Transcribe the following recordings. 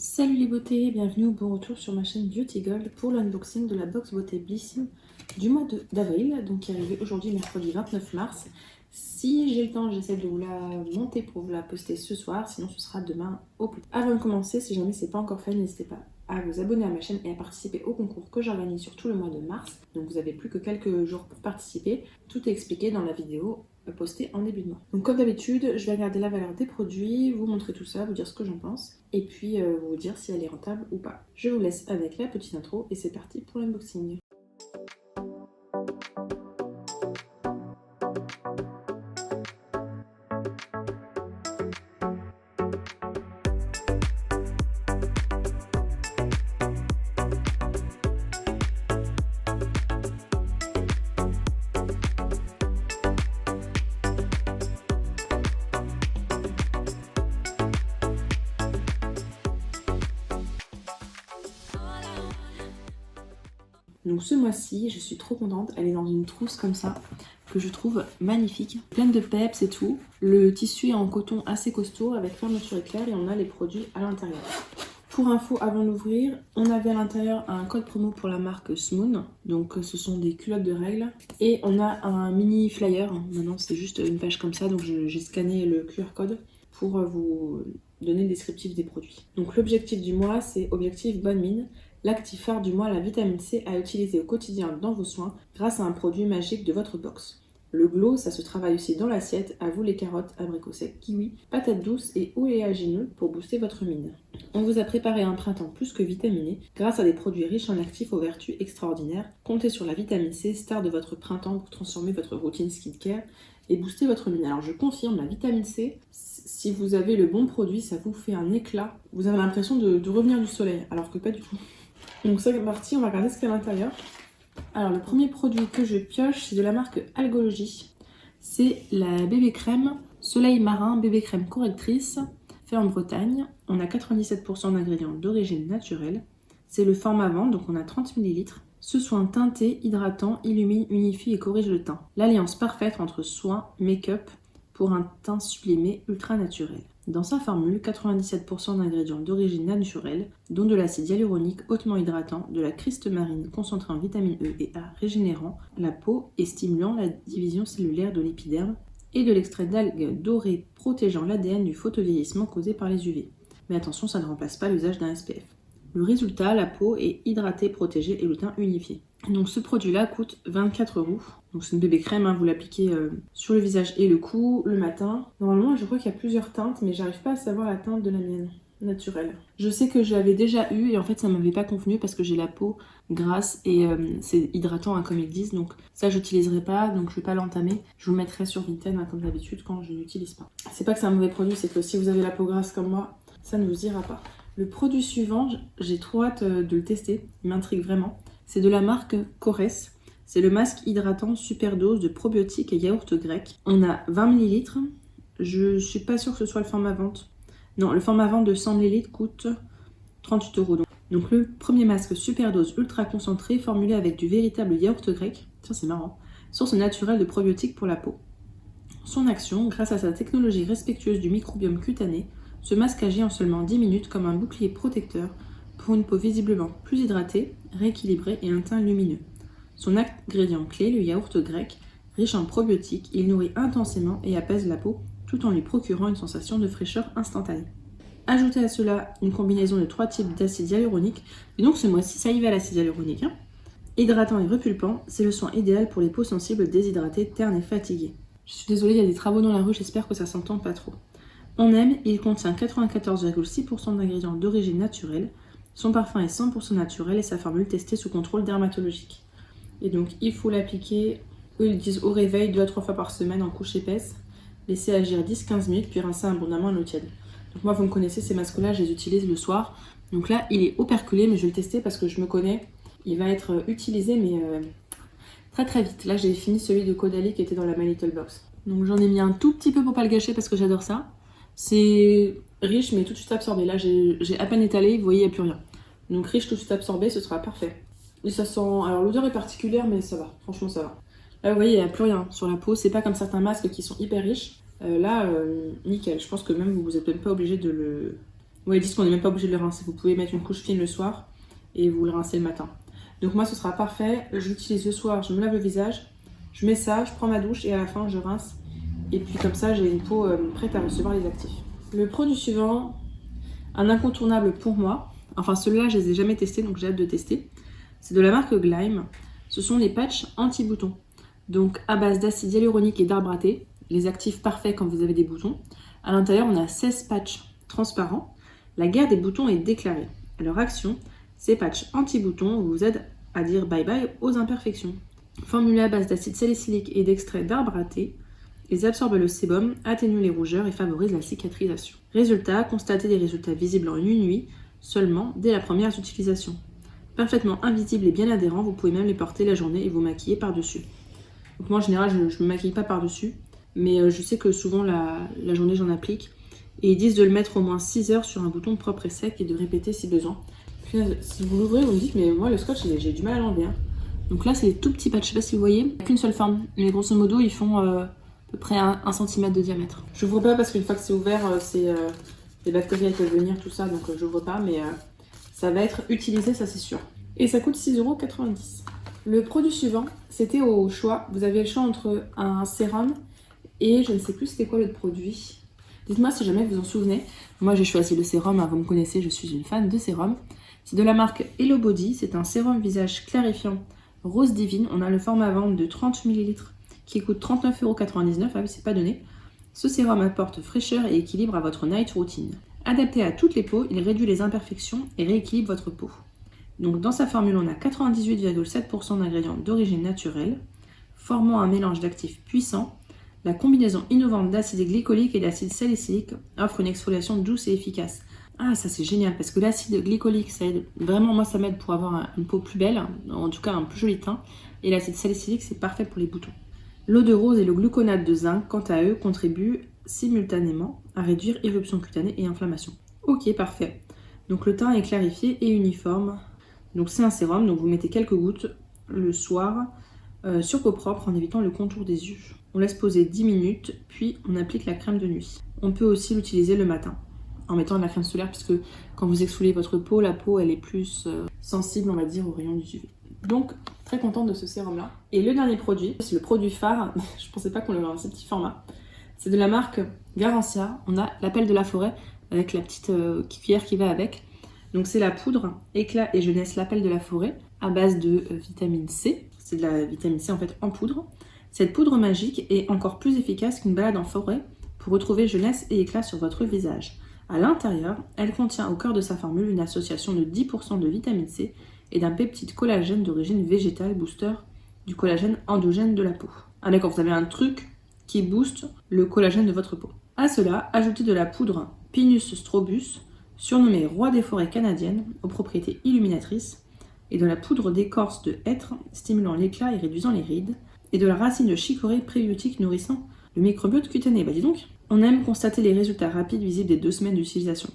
Salut les beautés, bienvenue au bon retour sur ma chaîne Beauty Gold pour l'unboxing de la box beauté Blissim du mois d'avril, donc qui est arrivée aujourd'hui mercredi 29 mars. Si j'ai le temps, j'essaie de vous la monter pour vous la poster ce soir, sinon ce sera demain au plus tard. Avant de commencer, si jamais c'est pas encore fait, n'hésitez pas à vous abonner à ma chaîne et à participer au concours que j'organise sur tout le mois de mars. Donc vous avez plus que quelques jours pour participer. Tout est expliqué dans la vidéo postée en début de mois. Donc comme d'habitude, je vais regarder la valeur des produits, vous montrer tout ça, vous dire ce que j'en pense et puis vous dire si elle est rentable ou pas. Je vous laisse avec la petite intro et c'est parti pour l'unboxing. Donc ce mois-ci, je suis trop contente, elle est dans une trousse comme ça, que je trouve magnifique, pleine de peps et tout. Le tissu est en coton assez costaud, avec fermeture éclair et on a les produits à l'intérieur. Pour info, avant d'ouvrir, on avait à l'intérieur un code promo pour la marque Smoon, donc ce sont des culottes de règles. Et on a un mini flyer, maintenant c'est juste une page comme ça, donc j'ai scanné le QR code pour vous donner le descriptif des produits. Donc l'objectif du mois, c'est objectif bonne mine. L'actif phare du mois, la vitamine C à utiliser au quotidien dans vos soins grâce à un produit magique de votre box. Le glow, ça se travaille aussi dans l'assiette, à vous les carottes, abricots secs, kiwis, patates douces et oléagineux pour booster votre mine. On vous a préparé un printemps plus que vitaminé grâce à des produits riches en actifs aux vertus extraordinaires. Comptez sur la vitamine C, star de votre printemps pour transformer votre routine skincare et booster votre mine. Alors je confirme, la vitamine C, si vous avez le bon produit, ça vous fait un éclat. Vous avez l'impression de revenir du soleil, alors que pas du tout. Donc c'est parti, on va regarder ce qu'il y a à l'intérieur. Alors le premier produit que je pioche, c'est de la marque Algologie. C'est la bébé crème Soleil Marin bébé crème correctrice, fait en Bretagne. On a 97% d'ingrédients d'origine naturelle. C'est le format vente, donc on a 30 ml. Ce soin teinté, hydratant, illumine, unifie et corrige le teint. L'alliance parfaite entre soin, make-up pour un teint sublimé ultra naturel. Dans sa formule, 97% d'ingrédients d'origine naturelle, dont de l'acide hyaluronique hautement hydratant, de la criste marine concentrée en vitamine E et A régénérant la peau et stimulant la division cellulaire de l'épiderme, et de l'extrait d'algues dorées protégeant l'ADN du photovieillissement causé par les UV. Mais attention, ça ne remplace pas l'usage d'un SPF. Le résultat, la peau est hydratée, protégée et le teint unifié. Donc ce produit-là coûte 24 €. Donc c'est une bébé crème, vous l'appliquez sur le visage et le cou le matin. Normalement, je crois qu'il y a plusieurs teintes, mais j'arrive pas à savoir la teinte de la mienne naturelle. Je sais que je l'avais déjà eu et en fait ça m'avait pas convenu parce que j'ai la peau grasse et c'est hydratant comme ils disent. Donc ça j'utiliserai pas, donc je vais pas l'entamer. Je vous le mettrai sur Vinted comme d'habitude quand je l'utilise pas. C'est pas que c'est un mauvais produit, c'est que si vous avez la peau grasse comme moi, ça ne vous ira pas. Le produit suivant, j'ai trop hâte de le tester, il m'intrigue vraiment. C'est de la marque Corès. C'est le masque hydratant super dose de probiotiques et yaourt grec. On a 20 ml. Je suis pas sûre que ce soit le format vente. Non, le format vente de 100 ml coûte 38 €. Donc le premier masque super dose ultra concentré formulé avec du véritable yaourt grec. Tiens, c'est marrant. Source naturelle de probiotiques pour la peau. Son action, grâce à sa technologie respectueuse du microbiome cutané, ce masque agit en seulement 10 minutes comme un bouclier protecteur pour une peau visiblement plus hydratée, rééquilibrée et un teint lumineux. Son ingrédient clé, le yaourt grec, riche en probiotiques, il nourrit intensément et apaise la peau tout en lui procurant une sensation de fraîcheur instantanée. Ajoutez à cela une combinaison de 3 types d'acide hyaluronique, et donc ce mois-ci ça y va l'acide hyaluronique. Hydratant et repulpant, c'est le soin idéal pour les peaux sensibles, déshydratées, ternes et fatiguées. Je suis désolée, il y a des travaux dans la rue, j'espère que ça s'entend pas trop. On aime, il contient 94,6% d'ingrédients d'origine naturelle. Son parfum est 100% naturel et sa formule testée sous contrôle dermatologique. Et donc il faut l'appliquer, eux ils disent au réveil 2 à 3 fois par semaine en couche épaisse. Laisser agir 10-15 minutes puis rincer abondamment à l'eau tiède. Donc moi vous me connaissez, ces masques-là je les utilise le soir. Donc là il est operculé mais je vais le tester parce que je me connais. Il va être utilisé mais très très vite. Là j'ai fini celui de Caudalie qui était dans la My Little Box. Donc j'en ai mis un tout petit peu pour pas le gâcher parce que j'adore ça. C'est riche mais tout de suite absorbé. Là j'ai à peine étalé, vous voyez, il n'y a plus rien. Donc riche, tout de suite absorbé, ce sera parfait. Et ça sent... Alors l'odeur est particulière mais ça va, franchement ça va. Là vous voyez, il n'y a plus rien sur la peau. C'est pas comme certains masques qui sont hyper riches. Là, nickel. Je pense que même vous n'êtes même pas obligé de Bon, ils disent qu'on n'est même pas obligé de le rincer. Vous pouvez mettre une couche fine le soir et vous le rincez le matin. Donc moi, ce sera parfait. J'utilise le soir, je me lave le visage, je mets ça, je prends ma douche et à la fin, je rince. Et puis comme ça, j'ai une peau prête à recevoir les actifs. Le produit suivant, un incontournable pour moi. Enfin, ceux-là, je les ai jamais testés, donc j'ai hâte de tester. C'est de la marque Glyme. Ce sont les patchs anti-boutons. Donc à base d'acide hyaluronique et d'arbre à thé. Les actifs parfaits quand vous avez des boutons. À l'intérieur, on a 16 patchs transparents. La guerre des boutons est déclarée. Leur action, ces patchs anti-boutons vous aident à dire bye bye aux imperfections. Formulés à base d'acide salicylique et d'extrait d'arbre à thé, ils absorbent le sébum, atténuent les rougeurs et favorisent la cicatrisation. Résultat, constatez des résultats visibles en une nuit seulement dès la première utilisation. Parfaitement invisibles et bien adhérents, vous pouvez même les porter la journée et vous maquiller par-dessus. Donc moi en général je ne me maquille pas par-dessus, mais je sais que souvent la journée j'en applique. Et ils disent de le mettre au moins 6 heures sur un bouton propre et sec et de répéter si besoin. Puis, si vous l'ouvrez, vous me dites mais moi le scotch j'ai du mal à l'enlever. Donc là c'est des tout petits patchs, je sais pas si vous voyez, il n'y a qu'une seule forme, mais grosso modo ils font à peu près 1 cm de diamètre. Je n'ouvre pas parce qu'une fois que c'est ouvert, les bactéries elles peuvent venir, tout ça, donc je n'ouvre pas, mais ça va être utilisé, ça c'est sûr. Et ça coûte 6,90 €. Le produit suivant, c'était au choix. Vous avez le choix entre un sérum et je ne sais plus c'était quoi l'autre produit. Dites-moi si jamais vous en souvenez. Moi j'ai choisi le sérum, vous me connaissez, je suis une fan de sérum. C'est de la marque Hello Body, c'est un sérum visage clarifiant rose divine. On a le format à vente de 30 ml qui coûte 39,99 €, ah oui c'est pas donné. Ce sérum apporte fraîcheur et équilibre à votre night routine. Adapté à toutes les peaux, il réduit les imperfections et rééquilibre votre peau. Donc dans sa formule, on a 98,7% d'ingrédients d'origine naturelle, formant un mélange d'actifs puissants. La combinaison innovante d'acide glycolique et d'acide salicylique offre une exfoliation douce et efficace. Ah, ça c'est génial parce que l'acide glycolique, ça aide vraiment, moi ça m'aide pour avoir une peau plus belle, en tout cas un plus joli teint. Et l'acide salicylique, c'est parfait pour les boutons. L'eau de rose et le gluconate de zinc, quant à eux, contribuent simultanément à réduire éruption cutanée et inflammation. Ok, parfait. Donc le teint est clarifié et uniforme. Donc c'est un sérum, donc vous mettez quelques gouttes le soir sur peau propre en évitant le contour des yeux. On laisse poser 10 minutes, puis on applique la crème de nuit. On peut aussi l'utiliser le matin en mettant de la crème solaire puisque quand vous exfoliez votre peau, la peau elle est plus sensible on va dire aux rayons du UV. Donc très contente de ce sérum là. Et le dernier produit, c'est le produit phare, je pensais pas qu'on l'aurait dans ce petit format. C'est de la marque Garancia, on a l'appel de la forêt avec la petite cuillère qui va avec. Donc c'est la poudre éclat et jeunesse l'appel de la forêt à base de vitamine C. C'est de la vitamine C en fait en poudre. Cette poudre magique est encore plus efficace qu'une balade en forêt pour retrouver jeunesse et éclat sur votre visage. À l'intérieur, elle contient au cœur de sa formule une association de 10% de vitamine C et d'un peptide collagène d'origine végétale booster du collagène endogène de la peau. Ah d'accord, vous avez un truc qui booste le collagène de votre peau. À cela, ajoutez de la poudre Pinus strobus, surnommée roi des forêts canadiennes, aux propriétés illuminatrices, et de la poudre d'écorce de hêtre, stimulant l'éclat et réduisant les rides, et de la racine de chicorée prébiotique nourrissant le microbiote cutané. Bah dis donc, on aime constater les résultats rapides visibles des 2 semaines d'utilisation.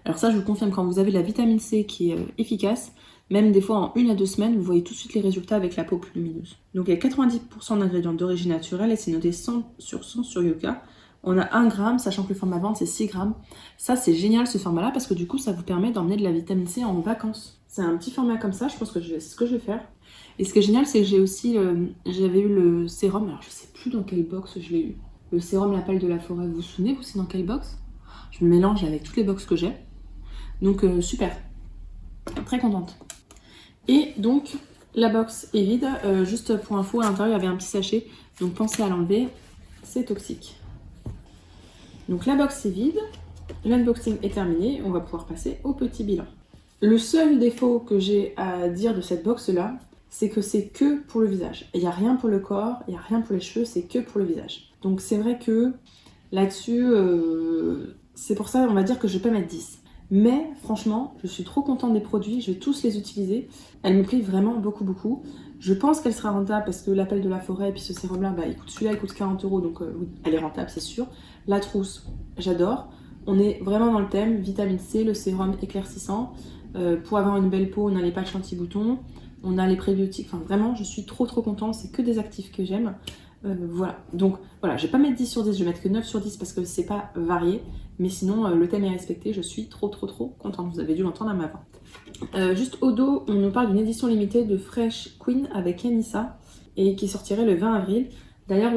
Alors ça, je vous confirme, quand vous avez la vitamine C qui est efficace, même des fois en 1 à 2 semaines, vous voyez tout de suite les résultats avec la peau plus lumineuse. Donc il y a 90% d'ingrédients d'origine naturelle et c'est noté 100 sur 100 sur Yuka. On a 1 gramme, sachant que le format vente c'est 6 grammes. Ça c'est génial ce format là parce que du coup ça vous permet d'emmener de la vitamine C en vacances. C'est un petit format comme ça, je pense que c'est ce que je vais faire. Et ce qui est génial c'est que j'avais eu le sérum, alors je sais plus dans quelle box je l'ai eu. Le sérum l'appel de la forêt, vous vous souvenez, c'est dans quelle box? Je me mélange avec toutes les box que j'ai. Donc super, très contente. Et donc la box est vide, juste pour info à l'intérieur il y avait un petit sachet, donc pensez à l'enlever, c'est toxique. Donc la box est vide, l'unboxing est terminé, on va pouvoir passer au petit bilan. Le seul défaut que j'ai à dire de cette box là, c'est que c'est que pour le visage. Il n'y a rien pour le corps, il n'y a rien pour les cheveux, c'est que pour le visage. Donc c'est vrai que là-dessus, c'est pour ça on va dire que je vais pas mettre 10. Mais franchement, je suis trop contente des produits, je vais tous les utiliser. Elle me plaît vraiment beaucoup beaucoup. Je pense qu'elle sera rentable parce que l'appel de la forêt et puis ce sérum là, celui-là il coûte 40 €, donc oui, elle est rentable c'est sûr. La trousse, j'adore. On est vraiment dans le thème, vitamine C, le sérum éclaircissant. Pour avoir une belle peau, on a les patchs anti-boutons, on a les prébiotiques, enfin vraiment je suis trop contente, c'est que des actifs que j'aime. Voilà, donc voilà, je vais pas mettre 10 sur 10, je vais mettre que 9 sur 10 parce que c'est pas varié. Mais sinon, le thème est respecté, je suis trop contente, vous avez dû l'entendre à ma voix. Juste au dos, on nous parle d'une édition limitée de Fresh Queen avec Anissa, et qui sortirait le 20 avril. D'ailleurs,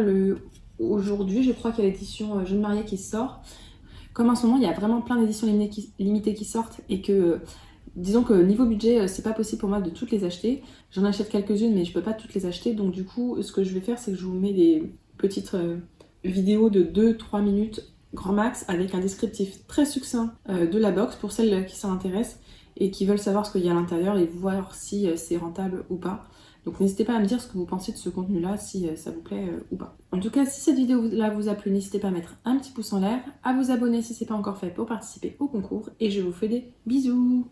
aujourd'hui, je crois qu'il y a l'édition Jeune mariée qui sort. Comme en ce moment, il y a vraiment plein d'éditions limitées qui sortent, et que, disons que niveau budget, c'est pas possible pour moi de toutes les acheter. J'en achète quelques-unes, mais je peux pas toutes les acheter. Donc du coup, ce que je vais faire, c'est que je vous mets des petites vidéos de 2-3 minutes grand max avec un descriptif très succinct de la box pour celles qui s'en intéressent et qui veulent savoir ce qu'il y a à l'intérieur et voir si c'est rentable ou pas. Donc n'hésitez pas à me dire ce que vous pensez de ce contenu-là, si ça vous plaît ou pas. En tout cas, si cette vidéo-là vous a plu, n'hésitez pas à mettre un petit pouce en l'air, à vous abonner si ce n'est pas encore fait pour participer au concours, et je vous fais des bisous.